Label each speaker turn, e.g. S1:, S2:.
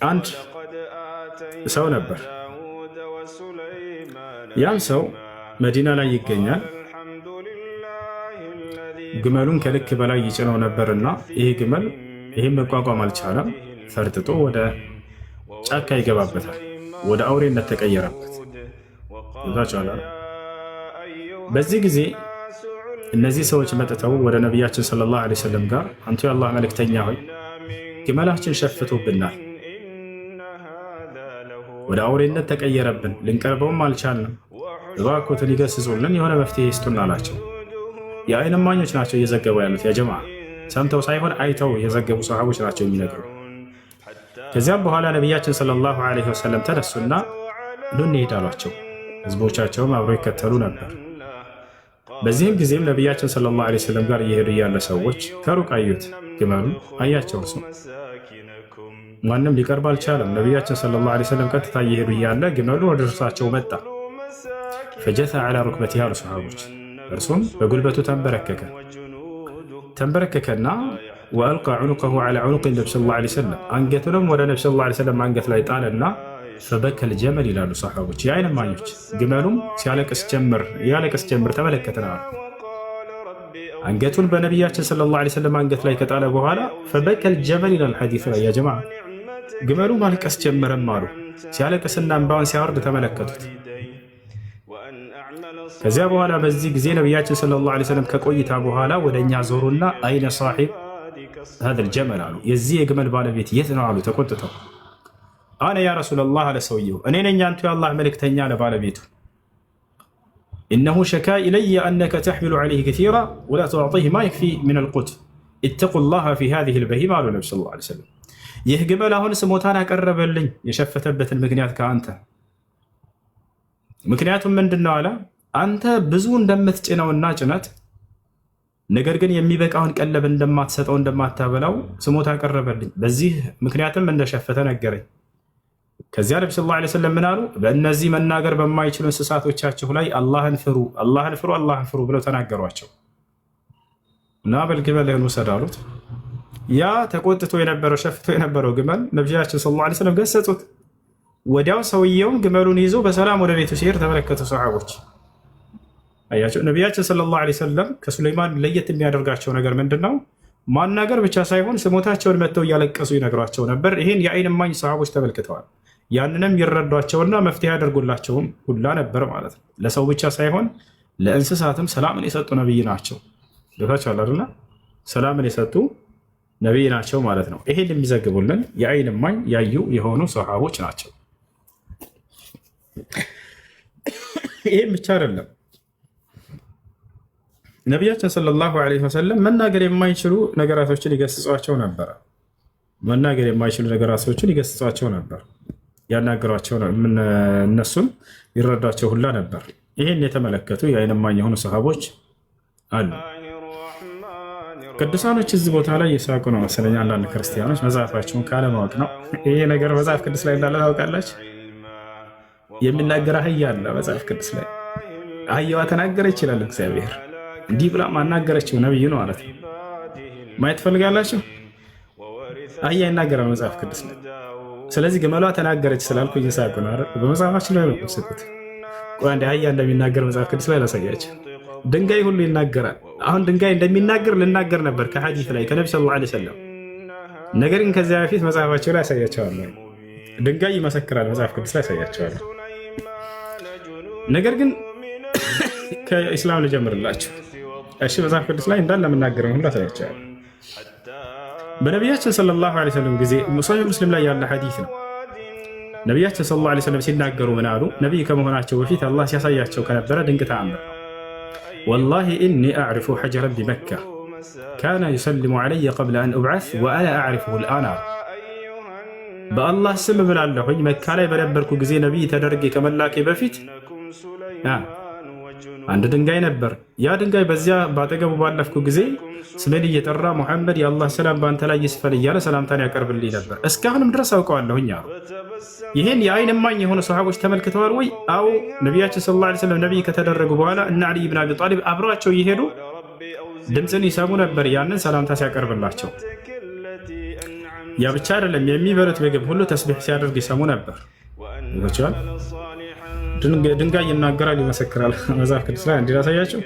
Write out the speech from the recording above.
S1: አንድ ሰው ነበር። ያም ሰው መዲና ላይ ይገኛል። ግመሉን ከልክ በላይ ይጭነው ነበርና ይህ ግመል ይህም መቋቋም አልቻለም። ፈርጥጦ ወደ ጫካ ይገባበታል። ወደ አውሬነት ተቀየረበት። በዚህ ጊዜ እነዚህ ሰዎች መጥተው ወደ ነቢያችን ሰለላሁ ዐለይሂ ወሰለም ጋር አንቱ የአላህ መልእክተኛ ሆይ ግመላችን ሸፍቶብናል፣ ወደ አውሬነት ተቀየረብን፣ ልንቀርበውም አልቻልንም፣ እባክዎትን ይገስጹልን፣ የሆነ መፍትሄ ይስጡን አላቸው። የአይን እማኞች ናቸው እየዘገቡ ያሉት። ያ ጀማዓ ሰምተው ሳይሆን አይተው የዘገቡ ሰሃቦች ናቸው የሚነግሩ። ከዚያም በኋላ ነቢያችን ሰለላሁ ዐለይሂ ወሰለም ተነሱና ኑ እንሂድ አሏቸው። ህዝቦቻቸውም አብረው ይከተሉ ነበር። በዚህም ጊዜም ነቢያችን ሰለላሁ ዐለይሂ ወሰለም ጋር እየሄዱ ያለ ሰዎች ከሩቅ አዩት። ግመሉ አያቸው። እርሱ ማንም ሊቀርብ አልቻለም። ነቢያችን ሰለላሁ ዐለይሂ ወሰለም ቀጥታ እየሄዱ እያለ ግመሉ ወደ እርሳቸው መጣ። ፈጀተ ዐላ ሩክበቲሂ አሉ ሰሃቦች። እርሱም በጉልበቱ ተንበረከከና ወአልቃ ዑኑቀሁ ዐላ ዑኑቅ ነቢ ሰለላሁ ዐለይሂ ወሰለም፣ አንገቱንም ወደ ነቢ ሰለላሁ ዐለይሂ ወሰለም አንገት ላይ ጣለና ፈበከል ጀመል ይላሉ ሰሃቦች፣ የአይን እማኞች። ግመሉም ሲያለቅስ ጀምር ተመለከተና አንገቱን በነቢያችን ሰለላሁ ዐለይሂ ወሰለም አንገት ላይ ከጣለ በኋላ ፈበከል ጀመል ይላል ሐዲስ ላይ። ያ ጀማዓ ግመሉ ማልቀስ ጀመረም አሉ። ሲያለቅስና እንባውን ሲያወርድ ተመለከቱት። ከዚያ በኋላ በዚህ ጊዜ ነቢያችን ሰለላሁ ዐለይሂ ወሰለም ከቆይታ በኋላ ወደ እኛ ዞሩና አይነ ሳሒብ ሀዘል ጀመል አሉ። የዚህ የግመል ባለቤት የት ነው አሉ ተቆጥተው። አነ ያ ረሱለላህ አለ ሰውየው፣ እኔ ነኝ አንቱ የአላህ መልእክተኛ ለባለቤቱ። ኢነሁ ሸካ ኢለየ አነከ ተሕሚሉ ዐለይሂ ከሲራ ወላ ተዕጢህ ማ የክፊ ሚነል ቁት ኢተቁላህ ፊ ሃዚሂል በሂማ አሉ ነቢ ሰለላሁ ዐለይሂ ወሰለም። ይህ ግመል አሁን ስሞታን ያቀረበልኝ የሸፈተበትን ምክንያት ከአንተ ምክንያቱም ምንድን ነው አለ፣ አንተ ብዙ እንደምትጭነውና ጭነት ነገር ግን የሚበቃውን ቀለብ እንደማትሰጠው እንደማታበላው ስሞታ ያቀረበልኝ፣ በዚህ ምክንያትም እንደሸፈተ ነገረኝ። ከዚያ ነቢ ሰለላሁ ዐለይሂ ወሰለም ምን አሉ? በእነዚህ መናገር በማይችሉ እንስሳቶቻችሁ ላይ አላህን ፍሩ ብለው ተናገሯቸው እና በልግመልህን ውሰድ አሉት። ያ ተቆጥቶ የነበረው ሸፍቶ የነበረው ግመል ነቢያችን ሰለላሁ ዐለይሂ ወሰለም ገሰጹት። ወዲያው ሰውየውም ግመሉን ይዞ በሰላም ወደ ቤቱ ሲሄድ ተመለከቱ ሰሃቦች። አያቸው። ነቢያችን ሰለላሁ ዐለይሂ ወሰለም ከሱለይማን ለየት የሚያደርጋቸው ነገር ምንድን ነው? ማናገር ብቻ ሳይሆን ስሞታቸውን መጥተው እያለቀሱ ይነግሯቸው ነበር። ይሄን የአይን እማኝ ሰሃቦች ተመልክተዋል። ያንንም ይረዷቸውና መፍትሄ ያደርጉላቸውም ሁላ ነበር ማለት ነው። ለሰው ብቻ ሳይሆን ለእንስሳትም ሰላምን የሰጡ ነቢይ ናቸው። ገብታችኋል አይደል? ሰላምን የሰጡ ነቢይ ናቸው ማለት ነው። ይሄን የሚዘግቡልን የአይን እማኝ ያዩ የሆኑ ሰሃቦች ናቸው። ይሄም ብቻ አይደለም። ነቢያችን ሰለላሁ ዐለይሂ ወሰለም መናገር የማይችሉ ነገራቶችን ይገስጿቸው ነበር። ያናገሯቸው እነሱን ይረዷቸው ሁላ ነበር። ይህን የተመለከቱ የአይን እማኝ የሆኑ ሰሃቦች አሉ። ቅዱሳኖች እዚህ ቦታ ላይ የሳቁ ነው መሰለኝ አንዳንድ ክርስቲያኖች መጽሐፋቸውን ካለማወቅ ነው። ይሄ ነገር መጽሐፍ ቅዱስ ላይ እንዳለ ታውቃላችሁ። የሚናገር አህያ አለ መጽሐፍ ቅዱስ ላይ። አህያዋ ተናገረ ይችላል እግዚአብሔር እንዲህ ብላ ማናገረችው ነብዩ ነው ማለት ነው። ማየት ፈልጋላችሁ? አህያ ይናገራል መጽሐፍ ቅዱስ ላይ። ስለዚህ ግመሏ ተናገረች ስላልኩ እየሳቁ ነው አይደል? በመጽሐፋችን ላይ ነው ስቁት። ቆይ አንዴ አህያ እንደሚናገር መጽሐፍ ቅዱስ ላይ ላሳያችሁ። ድንጋይ ሁሉ ይናገራል። አሁን ድንጋይ እንደሚናገር ልናገር ነበር ከሐዲስ ላይ ከነብዩ ሰለላሁ ዐለይሂ ወሰለም። ነገር ግን ከዚያ በፊት መጽሐፋቸው ላይ ያሳያቸዋለሁ። ድንጋይ ይመሰክራል መጽሐፍ ቅዱስ ላይ ያሳያቸዋለሁ። ነገር ግን ከኢስላም ልጀምርላችሁ። እሺ መጽሐፍ ቅዱስ ላይ እንዳለ የምናገረው ሁሉ አሳያቸዋለሁ። በነቢያችን ሰለላሁ ዐለይሂ ወሰለም ጊዜ ሶሒህ ሙስሊም ላይ ያለ ሐዲስ ነው። ነቢያችን ሰለላሁ ዐለይሂ ወሰለም ሲናገሩ ምን አሉ? ነቢይ ከመሆናቸው በፊት አላህ ሲያሳያቸው ከነበረ ድንቅ ተአምር ወላሂ ኢኒ አዕሪፉ ሐጀረን ቢመካ ካነ ዩሰልሙ ዐለየ ቀብለ አን ኡብዐስ ወአና አዕሪፉሁ አልአን። በአላህ ስም እምላለሁኝ መካ ላይ በነበርኩ ጊዜ ነቢይ ተደርጌ ከመላኬ በፊት አንድ ድንጋይ ነበር። ያ ድንጋይ በዚያ ባጠገቡ ባለፍኩ ጊዜ ስሜን እየጠራ ሙሐመድ የአላህ ሰላም በአንተ ላይ ይስፈን እያለ ሰላምታን ያቀርብልኝ ነበር። እስካሁንም ድረስ አውቀዋለሁኝ አሉ። ይህን የአይን እማኝ የሆኑ ሰሃቦች ተመልክተዋል ወይ? አዎ። ነቢያችን ሰለላሁ ዐለይሂ ወሰለም ነቢይ ከተደረጉ በኋላ እነ ዓሊ ብን አቢ ጣሊብ አብረዋቸው እየሄዱ ድምፅን ይሰሙ ነበር ያንን ሰላምታ ሲያቀርብላቸው። ያ ብቻ አይደለም፣ የሚበሉት ምግብ ሁሉ ተስቢሕ ሲያደርግ ይሰሙ ነበር። ይወቻል ድንጋይ ይናገራል፣ ይመሰክራል። መጽሐፍ ቅዱስ ላይ እንዲህ ላሳያቸው።